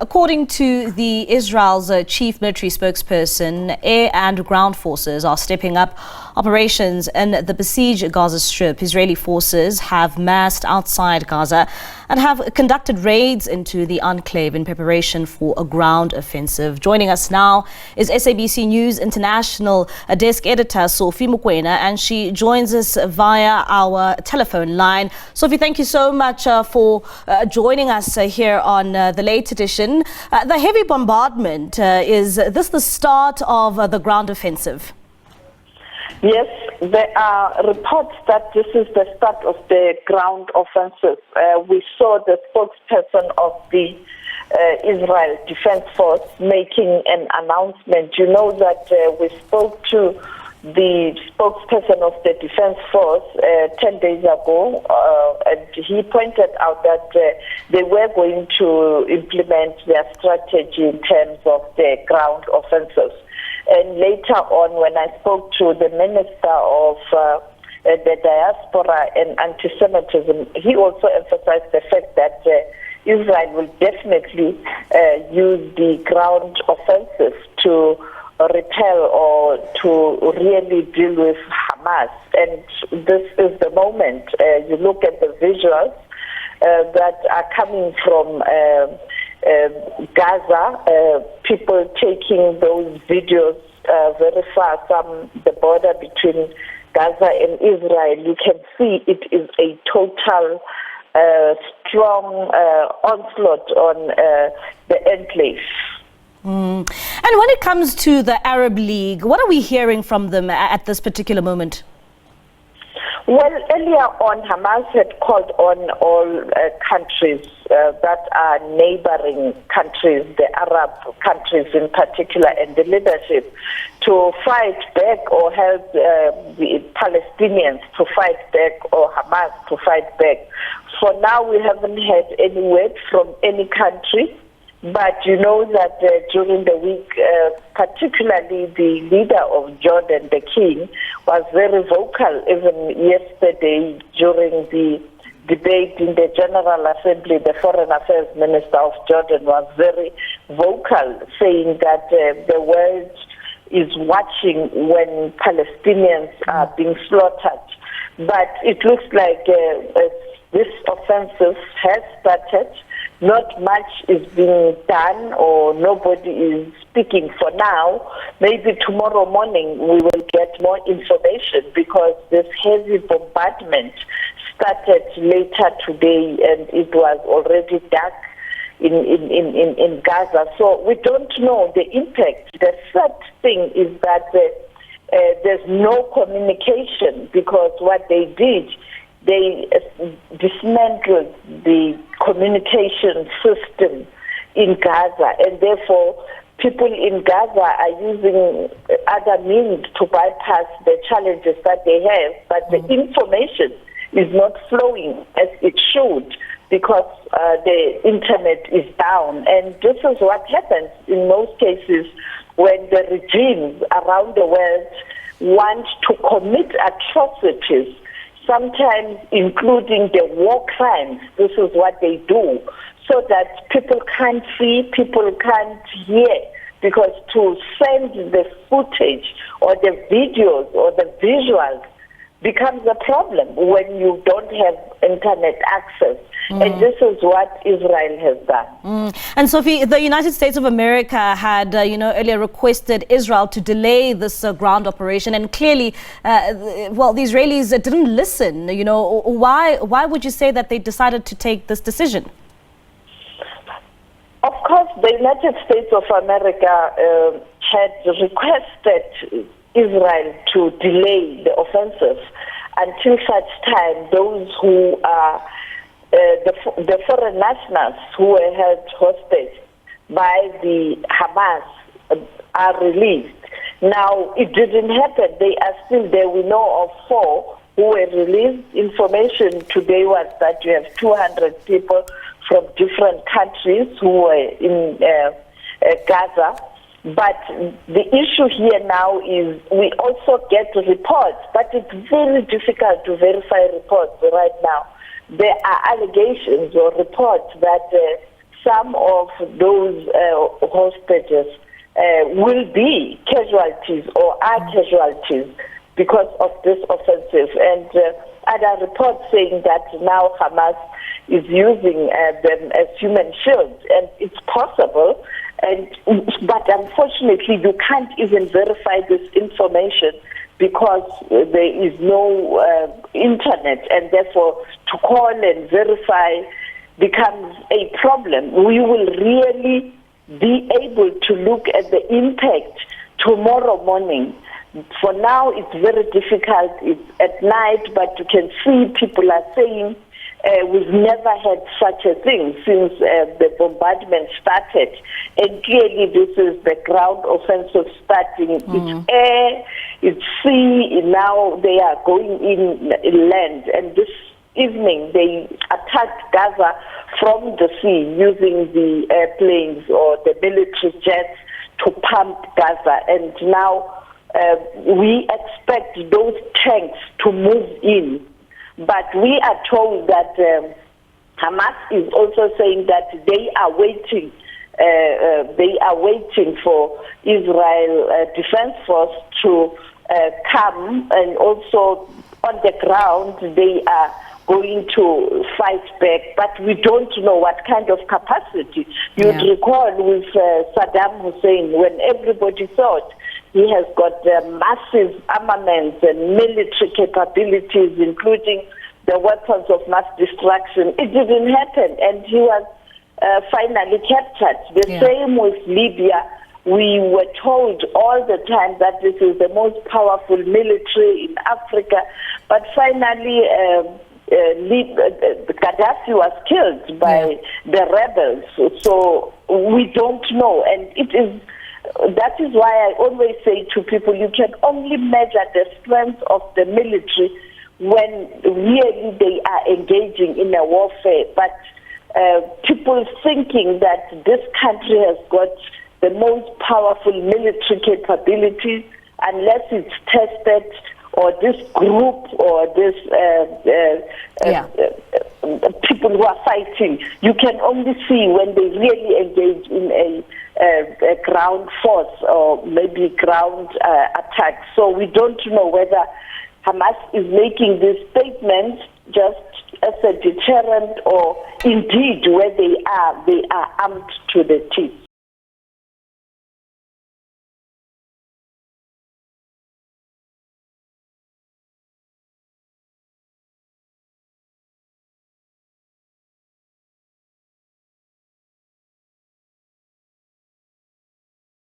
According to the Israel's chief military spokesperson, air and ground forces are stepping up operations in the besieged Gaza Strip. Israeli forces have massed outside Gaza and have conducted raids into the enclave in preparation for a ground offensive. Joining us now is SABC News International desk editor Sophie Mokoena, and she joins us via our telephone line. Sophie, thank you so much for joining us here on the late edition. The heavy bombardment, is this the start of the ground offensive? Yes, there are reports that this is the start of the ground offensive. We saw the spokesperson of the Israel Defense Force making an announcement. You know that we spoke to the spokesperson of the Defense Force 10 days ago, and he pointed out that they were going to implement their strategy in terms of the ground offensives. And later on, when I spoke to the Minister of the Diaspora and Anti-Semitism, he also emphasized the fact that Israel will definitely use the ground offensive to repel or to really deal with Hamas. And this is the moment. You look at the visuals that are coming from Gaza, people taking those videos very far from the border between Gaza and Israel. You can see it is a total strong onslaught on the enclave. And when it comes to the Arab League, what are we hearing from them at this particular moment? Well, earlier on, Hamas had called on all countries that are neighboring countries, the Arab countries in particular, and the leadership to fight back or help the Palestinians to fight back or Hamas to fight back. For now, we haven't had any word from any country. But you know that during the week, particularly the leader of Jordan, the king, was very vocal. Even yesterday during the debate in the General Assembly, the Foreign Affairs Minister of Jordan was very vocal, saying that the world is watching when Palestinians are being slaughtered. But it looks like this offensive has started. Not much is being done, or nobody is speaking for now. Maybe tomorrow morning we will get more information, because this heavy bombardment started later today and it was already dark in Gaza. So we don't know the impact. The third thing is that there's no communication, because what they did, they dismantled the communication system in Gaza, and therefore people in Gaza are using other means to bypass the challenges that they have, but the information is not flowing as it should, because the internet is down. And this is what happens in most cases when the regimes around the world want to commit atrocities, sometimes including the war crimes. This is what they do, so that people can't see, people can't hear, because to send the footage or the videos or the visuals becomes a problem when you don't have internet access. And this is what Israel has done. And Sophie, the United States of America had, earlier requested Israel to delay this ground operation, and clearly, the Israelis didn't listen. Why would you say that they decided to take this decision? Of course, the United States of America had requested Israel to delay the offensive until such time those who are the foreign nationals who were held hostage by the Hamas are released. Now, it didn't happen. They are still there. We know of 4 who were released. Information today was that you have 200 people from different countries who were in Gaza. But the issue here now is we also get reports, but it's very difficult to verify reports right now. There are allegations or reports that some of those hostages will be casualties or are casualties because of this offensive. And other reports saying that now Hamas is using them as human shields, and it's possible. But unfortunately, you can't even verify this information because there is no internet, and therefore to call and verify becomes a problem. We will really be able to look at the impact tomorrow morning. For now, it's very difficult. It's at night, but you can see people are saying we've never had such a thing since the bombardment started. And clearly this is the ground offensive starting. It's air, it's sea, now they are going in land. And this evening they attacked Gaza from the sea using the airplanes or the military jets to pump Gaza. And now we expect those tanks to move in. But we are told that Hamas is also saying that they are waiting. They are waiting for Israel Defense Force to come, and also on the ground they are going to fight back. But we don't know what kind of capacity. You'd recall with Saddam Hussein, when everybody thought he has got massive armaments and military capabilities, including the weapons of mass destruction. It didn't happen, and he was finally captured. The same with Libya. We were told all the time that this is the most powerful military in Africa, but finally Gaddafi was killed by the rebels. So we don't know, and that is why I always say to people, you can only measure the strength of the military when really they are engaging in a warfare. But people thinking that this country has got the most powerful military capabilities, unless it's tested, or this group or this people who are fighting, you can only see when they really engage in a ground force or maybe ground attack. So we don't know whether Hamas is making this statement just as a deterrent, or indeed where they are armed to the teeth.